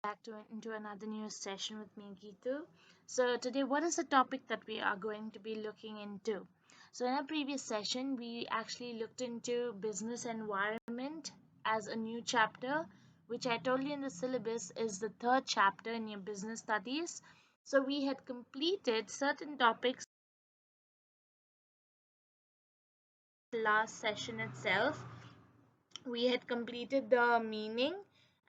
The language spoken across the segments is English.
back into another new session with me, Geetu. So today, what is the topic that we are going to be looking into? So in our previous session, we actually looked into business environment as a new chapter, which I told you in the syllabus is the third chapter in your business studies. So we had completed certain topics last session itself. We had completed the meaning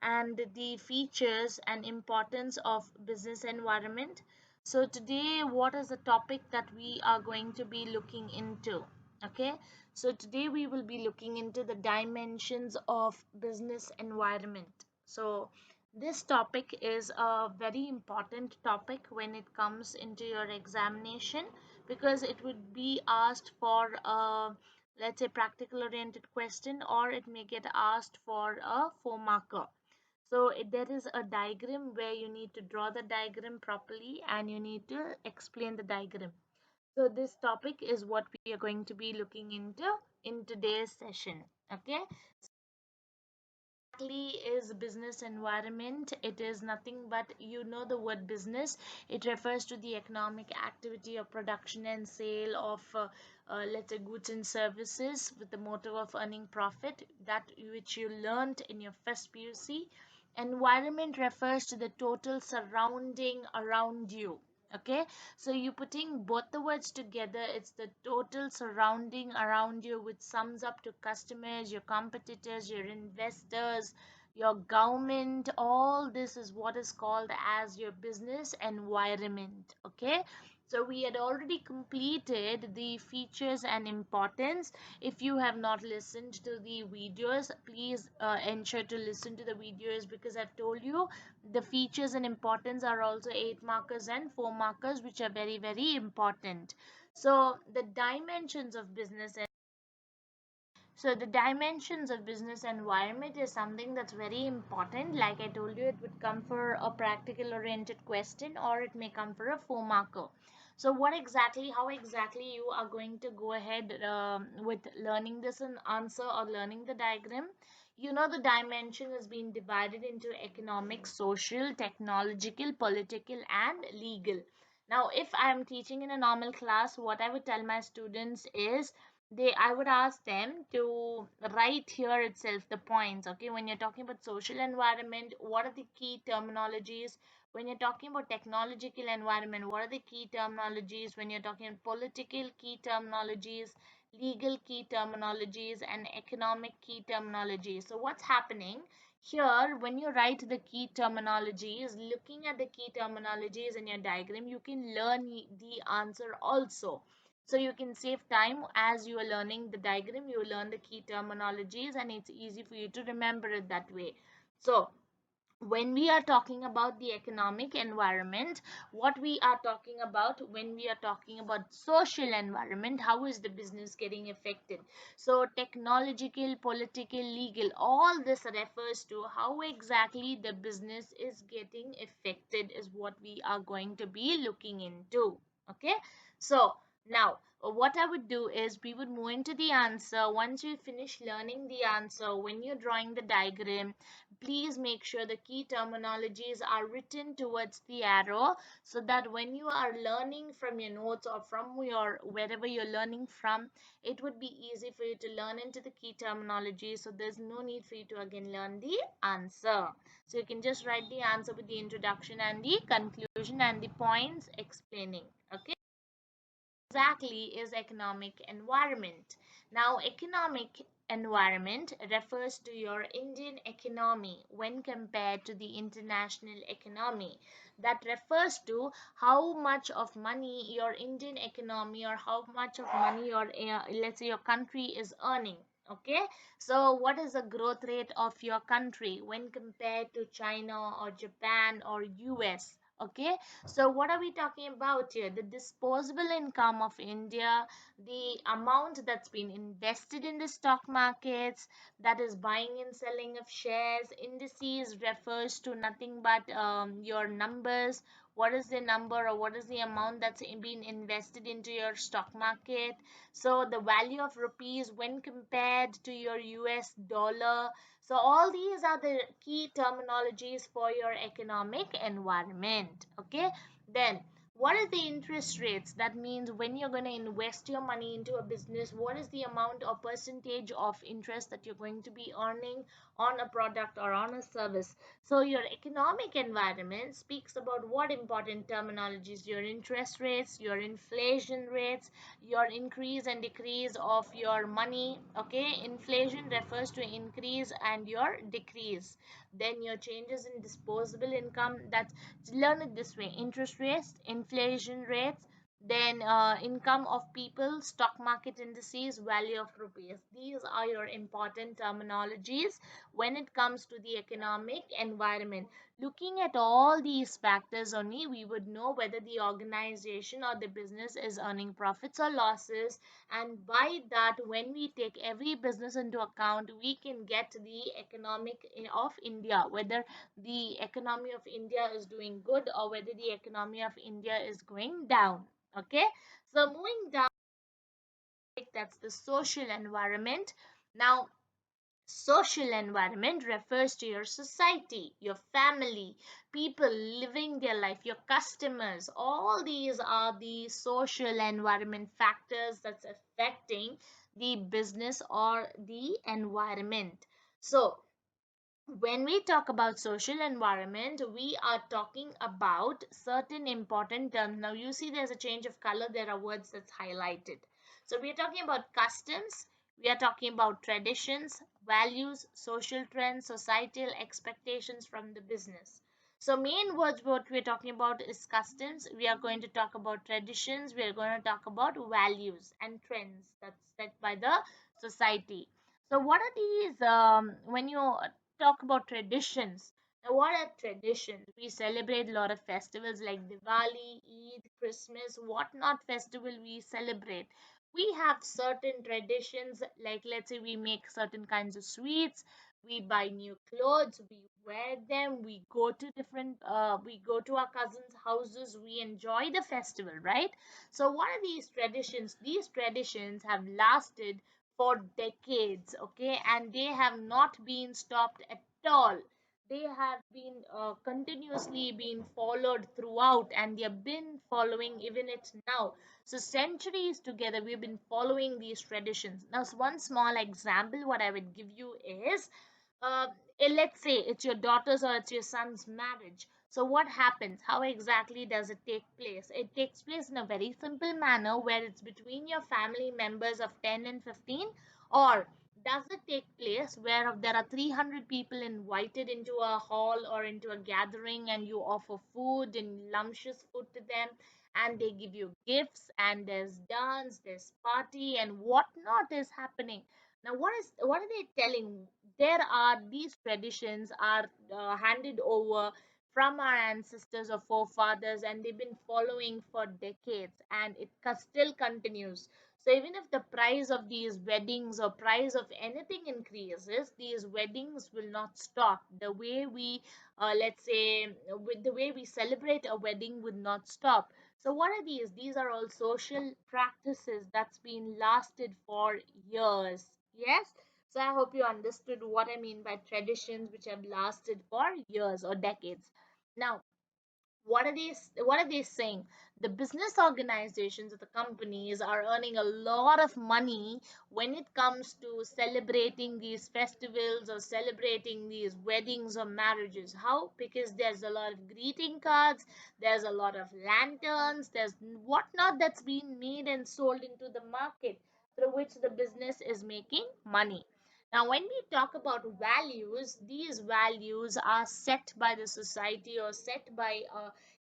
and the features and importance of business environment. So today, what is the topic that we are going to be looking into? Okay, so today we will be looking into the dimensions of business environment. So this topic is a very important topic when it comes into your examination, because it would be asked for a, let's say, practical oriented question, or it may get asked for a 4 marker. So there is a diagram where you need to draw the diagram properly and you need to explain the diagram. So this topic is what we are going to be looking into in today's session. Okay, exactly is business environment? It is nothing but, the word business. It refers to the economic activity of production and sale of let's say goods and services with the motive of earning profit, that which you learned in your first PUC. Environment refers to the total surrounding around you. Okay, so you putting both the words together, it's the total surrounding around you, which sums up to customers, your competitors, your investors, your government. All this is what is called as your business environment. Okay, so we had already completed the features and importance. If you have not listened to the videos, please ensure to listen to the videos, because I've told you the features and importance are also 8 markers and 4 markers, which are very, very important. So the dimensions of business business environment is something that's very important. Like I told you, it would come for a practical oriented question, or it may come for a 4 marker. So how exactly you are going to go ahead with learning this and answer or learning the diagram? The dimension has been divided into economic, social, technological, political, and legal. Now, if I am teaching in a normal class, what I would tell my students is, I would ask them to write here itself the points. Okay, when you're talking about social environment, what are the key terminologies? When you're talking about technological environment, what are the key terminologies? When you're talking political, key terminologies, legal, key terminologies, and economic, key terminologies. So what's happening here, when you write the key terminologies, looking at the key terminologies in your diagram, you can learn the answer also. So you can save time. As you are learning the diagram, you learn the key terminologies, and it's easy for you to remember it that way. So when we are talking about the economic environment, what we are talking about, when we are talking about social environment, how is the business getting affected? So technological, political, legal, all this refers to how exactly the business is getting affected, is what we are going to be looking into. Okay, so now what I would do is, we would move into the answer. Once you finish learning the answer, when you're drawing the diagram, please make sure the key terminologies are written towards the arrow, so that when you are learning from your notes or from your wherever you're learning from, it would be easy for you to learn into the key terminology. So there's no need for you to again learn the answer. So you can just write the answer with the introduction and the conclusion and the points explaining. Okay, exactly is economic environment? Now, economic environment refers to your Indian economy when compared to the international economy. That refers to how much of money your Indian economy, or how much of money your let's say your country is earning. Okay, so what is the growth rate of your country when compared to China or Japan or US? Okay, so what are we talking about here? The disposable income of India, the amount that's been invested in the stock markets, that is buying and selling of shares. Indices refers to nothing but your numbers, what is the number or what is the amount that's been invested into your stock market. So the value of rupees when compared to your US dollar. So all these are the key terminologies for your economic environment. Okay, then what is the interest rates? That means when you're going to invest your money into a business, what is the amount or percentage of interest that you're going to be earning on a product or on a service. So your economic environment speaks about what important terminologies: your interest rates, your inflation rates, your increase and decrease of your money. Okay, inflation refers to increase and your decrease. Then your changes in disposable income. That's, learn it this way: interest rates, inflation rates, then income of people, stock market indices, value of rupees. These are your important terminologies when it comes to the economic environment. Looking at all these factors only, we would know whether the organization or the business is earning profits or losses. And by that, when we take every business into account, we can get the economic of India, whether the economy of India is doing good or whether the economy of India is going down. Okay, so moving down, that's the social environment. Now, social environment refers to your society, your family, people living their life, your customers. All these are the social environment factors that's affecting the business or the environment. So, when we talk about social environment, we are talking about certain important terms. Now you see there's a change of color, there are words that's highlighted. So we are talking about customs, we are talking about traditions, values, social trends, societal expectations from the business. So main words what we're talking about is customs, we are going to talk about traditions, we are going to talk about values and trends that's set by the society. So what are these when you talk about traditions? Now, what are traditions? We celebrate a lot of festivals like Diwali, Eid, Christmas, whatnot festival we celebrate. We have certain traditions, like let's say we make certain kinds of sweets, we buy new clothes, we wear them, we go to our cousins' houses, we enjoy the festival, right? So, what are these traditions? These traditions have lasted for decades, okay, and they have not been stopped at all. They have been continuously been followed throughout, and they have been following even it now. So centuries together we've been following these traditions. Now one small example what I would give you is, uh, let's say it's your daughter's or it's your son's marriage. So what happens? How exactly does it take place? It takes place in a very simple manner where it's between your family members of 10 and 15, or does it take place where there are 300 people invited into a hall or into a gathering and you offer food and lumptious food to them, and they give you gifts and there's dance, there's party and whatnot is happening. Now what are they telling? There are these traditions are handed over from our ancestors or forefathers, and they've been following for decades, and it still continues. So even if the price of these weddings or price of anything increases, these weddings will not stop. The way we, let's say, with the way we celebrate a wedding would not stop. So what are these? These are all social practices that's been lasted for years. Yes. So I hope you understood what I mean by traditions which have lasted for years or decades. Now, what are they saying? The business organizations of the companies are earning a lot of money when it comes to celebrating these festivals or celebrating these weddings or marriages. How? Because there's a lot of greeting cards, there's a lot of lanterns, there's whatnot that's being made and sold into the market, through which the business is making money. Now, when we talk about values, these values are set by the society or set by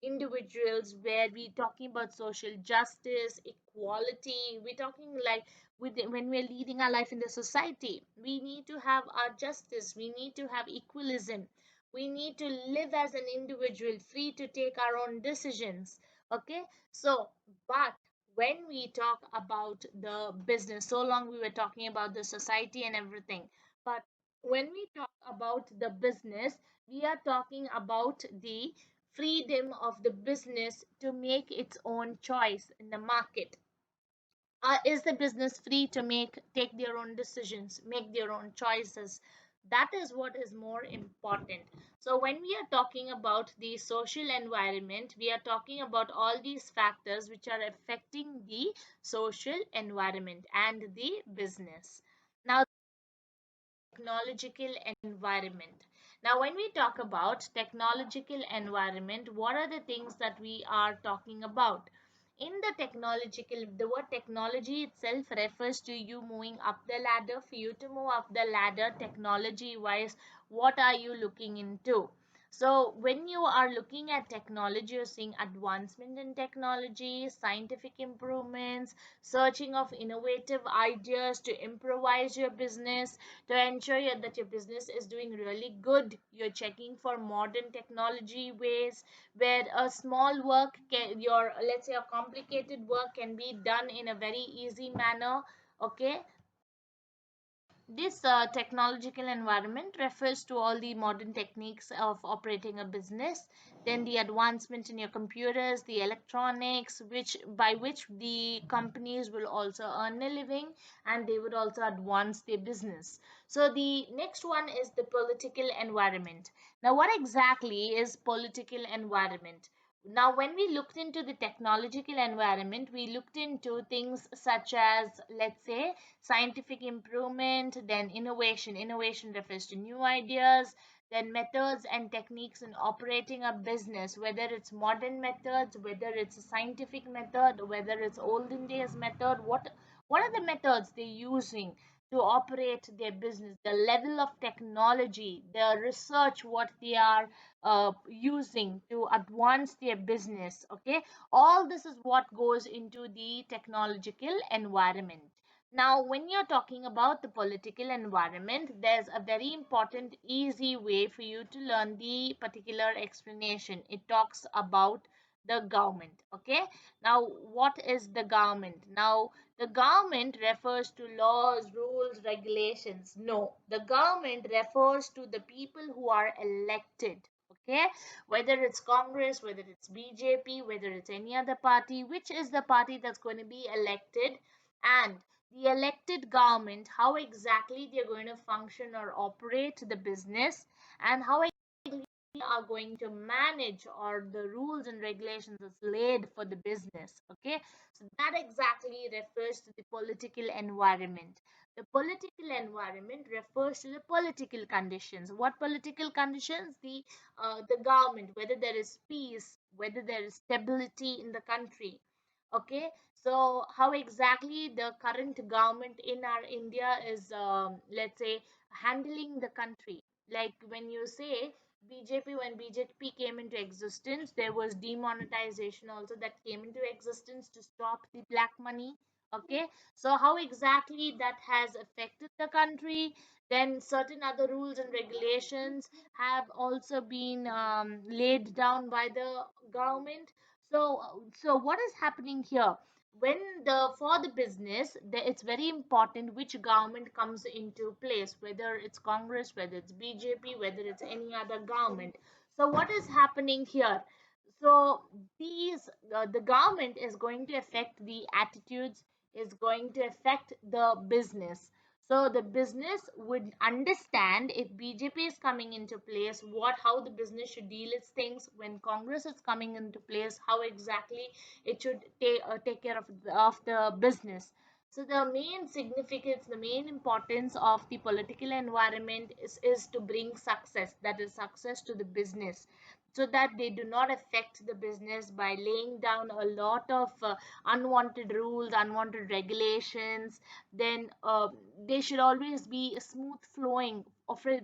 individuals, where we talking about social justice, equality. We're talking like when we're leading our life in the society, we need to have our justice, we need to have equalism, we need to live as an individual free to take our own decisions. Okay, so but when we talk about the business, so long we were talking about the society and everything, but when we talk about the business, we are talking about the freedom of the business to make its own choice in the market. Is the business free to take their own decisions, make their own choices? That is what is more important. So when we are talking about the social environment, we are talking about all these factors which are affecting the social environment and the business. Now, technological environment. Now, when we talk about technological environment, what are the things that we are talking about? In the technological, the word technology itself refers to you moving up the ladder. For you to move up the ladder, technology wise, what are you looking into? So when you are looking at technology, you're seeing advancement in technology, scientific improvements, searching of innovative ideas to improvise your business, to ensure that your business is doing really good. You're checking for modern technology ways where a small work can, your, let's say, a complicated work can be done in a very easy manner. Okay, this technological environment refers to all the modern techniques of operating a business, then the advancement in your computers, the electronics, which by which the companies will also earn a living, and they would also advance their business. So the next one is the political environment. Now, what exactly is political environment? Now, when we looked into the technological environment, we looked into things such as, let's say, scientific improvement, then innovation. Innovation refers to new ideas, then methods and techniques in operating a business, whether it's modern methods, whether it's a scientific method, whether it's olden days method. What are the methods they're using to operate their business, the level of technology, the research, what they are using to advance their business. Okay, all this is what goes into the technological environment. Now, when you're talking about the political environment, there's a very important, easy way for you to learn the particular explanation. It talks about the government. Okay, now what is the government? Now, the government refers to laws, rules, regulations. No, the government refers to the people who are elected. Okay, whether it's Congress, whether it's BJP, whether it's any other party, which is the party that's going to be elected, and the elected government, how exactly they're going to function or operate the business, and how are going to manage, or the rules and regulations is laid for the business. Okay, so that exactly refers to the political environment. The political environment refers to the political conditions. What political conditions? The government, whether there is peace, whether there is stability in the country. Okay, so how exactly the current government in our India is, let's say, handling the country. Like when you say BJP, when BJP came into existence, there was demonetization also that came into existence to stop the black money. Okay, so how exactly that has affected the country? Then certain other rules and regulations have also been laid down by the government. So what is happening here? When the for the business, it's very important which government comes into place, whether it's Congress, whether it's BJP, whether it's any other government. So what is happening here? So these the government is going to affect the attitudes, is going to affect the business. So the business would understand if BJP is coming into place, what how the business should deal its things. When Congress is coming into place, how exactly it should take care of the business. So the main significance, the main importance of the political environment is to bring success, that is success to the business, so that they do not affect the business by laying down a lot of unwanted rules, unwanted regulations. Then they should always be smooth flowing of from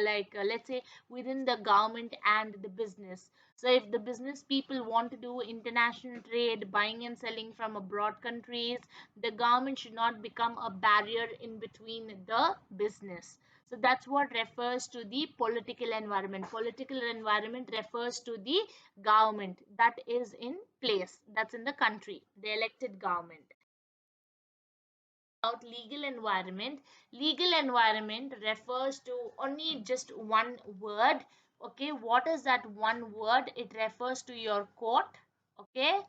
let's say within the government and the business. So if the business people want to do international trade, buying and selling from abroad countries, the government should not become a barrier in between the business. So that's what refers to the political environment. Political environment refers to the government that is in place, that's in the country, the elected government. About legal environment, legal environment refers to only just one word, Okay, what is that one word? It refers to your court. Okay,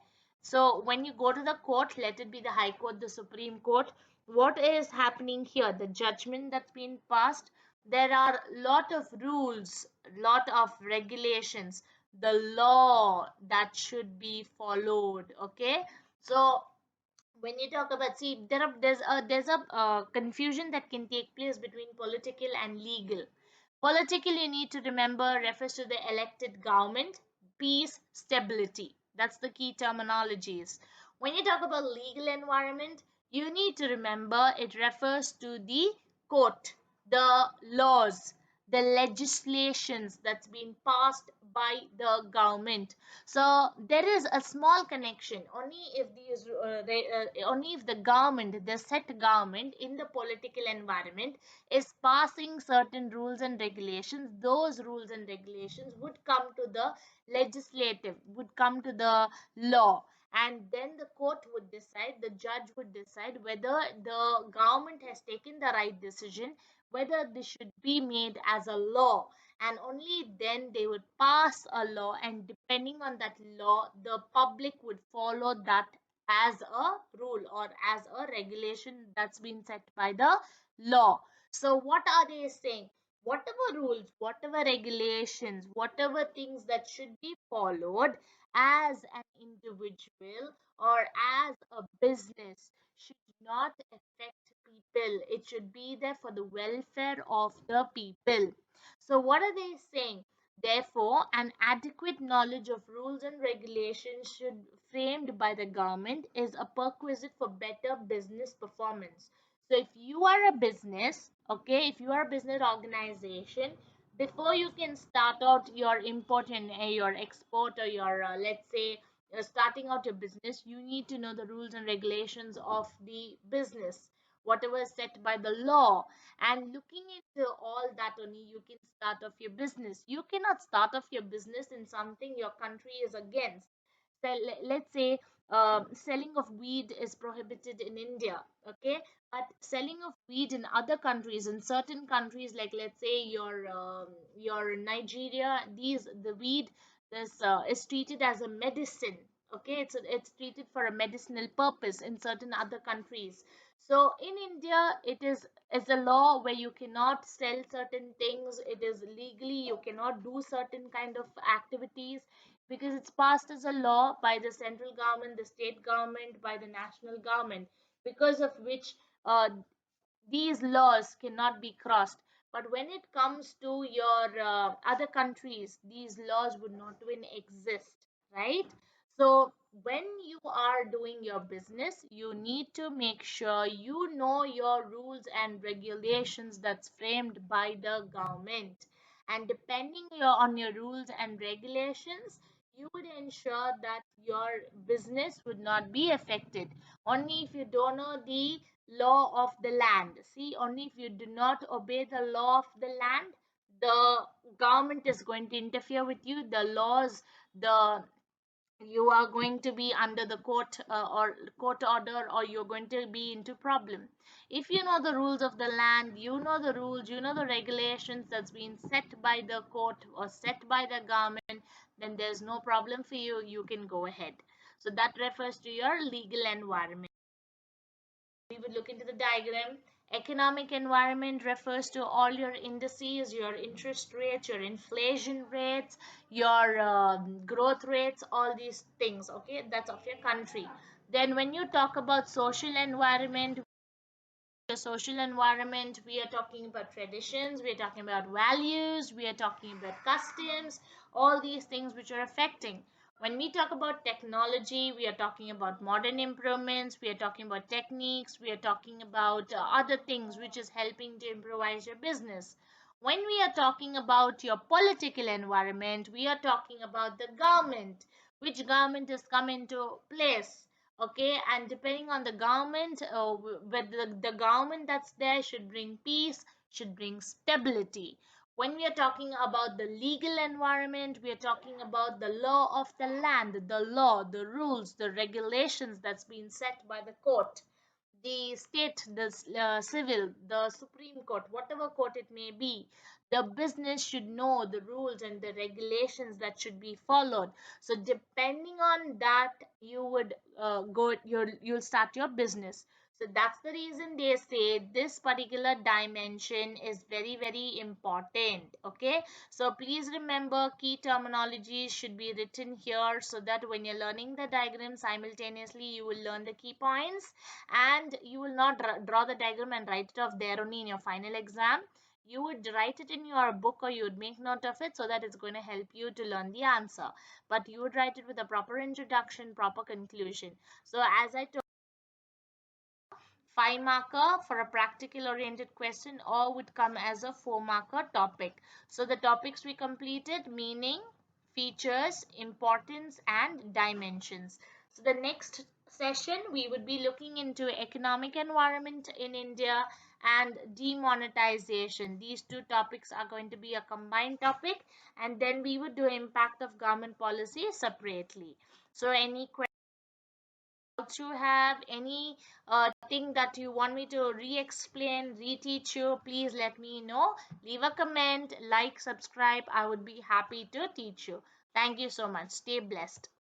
so when you go to the court, let it be the High Court, the Supreme Court, what is happening here? The judgment that's been passed, there are lot of rules, lot of regulations, the law that should be followed. Okay, so when you talk about, see, there's a confusion that can take place between political and legal. Political, you need to remember, refers to the elected government, peace, stability. That's the key terminologies. When you talk about legal environment, you need to remember it refers to the court, the laws, the legislations that's been passed by the government. So there is a small connection. Only if the government, the set government in the political environment is passing certain rules and regulations, those rules and regulations would come to the legislative, would come to the law, and then the court would decide, the judge would decide whether the government has taken the right decision, whether this should be made as a law, and only then they would pass a law, and depending on that law, the public would follow that as a rule or as a regulation that's been set by the law. So what are they saying? Whatever rules, whatever regulations, whatever things that should be followed as an individual or as a business should not affect people. It should be there for the welfare of the people. So what are they saying? Therefore, an adequate knowledge of rules and regulations should framed by the government is a prerequisite for better business performance. So if you are a business, okay, if you are a business organization, before you can start out your import and your export, or your let's say starting out your business, you need to know the rules and regulations of the business, whatever is set by the law. And looking into all that, only you can start off your business. You cannot start off your business in something your country is against. So let's say selling of weed is prohibited in India, okay, but selling of weed in other countries, in certain countries, like let's say your Nigeria, these the weed, this is treated as a medicine. Okay, it's treated for a medicinal purpose in certain other countries. So in India, it is a law where you cannot sell certain things. It is legally you cannot do certain kind of activities, because it's passed as a law by the central government, the state government, by the national government, because of which these laws cannot be crossed. But when it comes to your other countries, these laws would not even exist, right? So when you are doing your business, you need to make sure you know your rules and regulations that's framed by the government. And depending on your rules and regulations, you would ensure that your business would not be affected. Only if you don't know the law of the land. See, only if you do not obey the law of the land, the government is going to interfere with you. The laws, the you are going to be under the court or court order, or you're going to be into problem. If you know the rules of the land, you know the rules, you know the regulations that's been set by the court or set by the government, then there's no problem for you. You can go ahead. So that refers to your legal environment. We would look into the diagram. Economic environment refers to all your indices, your interest rates, your inflation rates, your growth rates, all these things. Okay, that's of your country. Then when you talk about social environment, the social environment, we are talking about traditions, we are talking about values, we are talking about customs, all these things which are affecting. When we talk about technology, we are talking about modern improvements, we are talking about techniques, we are talking about other things which is helping to improvise your business. When we are talking about your political environment, we are talking about the government, which government has come into place. Okay, and depending on the government, but the government that's there should bring peace, should bring stability. When we are talking about the legal environment, we are talking about the law of the land, the law, the rules, the regulations that's been set by the court, the state, the civil, the Supreme Court, whatever court it may be. The business should know the rules and the regulations that should be followed. So depending on that, you would you'll start your business. So that's the reason they say this particular dimension is very very important. Okay, so please remember key terminologies should be written here, so that when you're learning the diagram simultaneously, you will learn the key points, and you will not draw the diagram and write it off there only in your final exam. You would write it in your book, or you would make note of it, so that it's going to help you to learn the answer. But you would write it with a proper introduction, proper conclusion. So as I told, 5 marker for a practical oriented question, or would come as a 4 marker topic. So the topics we completed: meaning, features, importance, and dimensions. So the next session we would be looking into economic environment in India and demonetization. These two topics are going to be a combined topic, and then we would do impact of government policy separately. So any questions you have, any thing that you want me to re-explain, reteach you, please let me know. Leave a comment, like, subscribe. I would be happy to teach you. Thank you so much. Stay blessed.